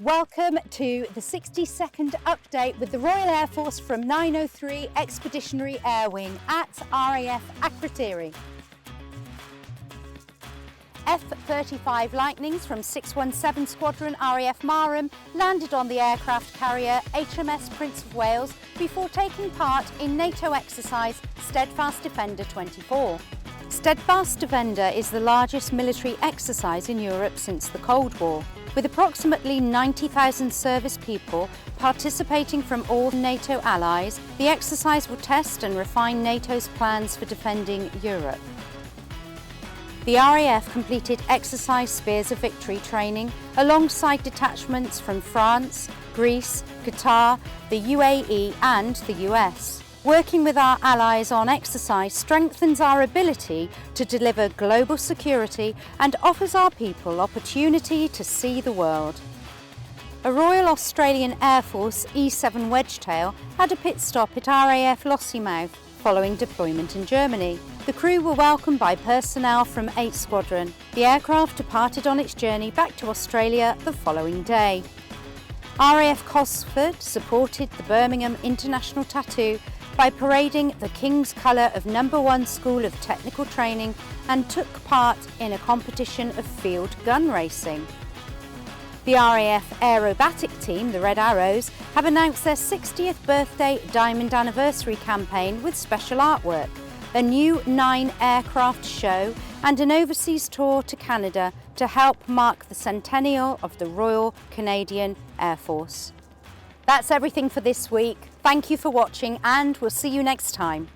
Welcome to the 62nd update with the Royal Air Force from 903 Expeditionary Air Wing at RAF Akrotiri. F-35 Lightnings from 617 Squadron RAF Marham landed on the aircraft carrier HMS Prince of Wales before taking part in NATO Exercise Steadfast Defender 24. Steadfast Defender is the largest military exercise in Europe since the Cold War, with approximately 90,000 service people participating from all NATO allies. The exercise will test and refine NATO's plans for defending Europe. The RAF completed exercise Spears of Victory training alongside detachments from France, Greece, Qatar, the UAE and the US. Working with our allies on exercise strengthens our ability to deliver global security and offers our people opportunity to see the world. A Royal Australian Air Force E-7 Wedgetail had a pit stop at RAF Lossiemouth following deployment in Germany. The crew were welcomed by personnel from 8 Squadron. The aircraft departed on its journey back to Australia the following day. RAF Cosford supported the Birmingham International Tattoo by parading the King's Colour of No. 1 School of Technical Training and took part in a competition of field gun racing. The RAF Aerobatic Team, the Red Arrows, have announced their 60th birthday Diamond Anniversary campaign with special artwork, a new 9 aircraft show and an overseas tour to Canada to help mark the centennial of the Royal Canadian Air Force. That's everything for this week. Thank you for watching and we'll see you next time.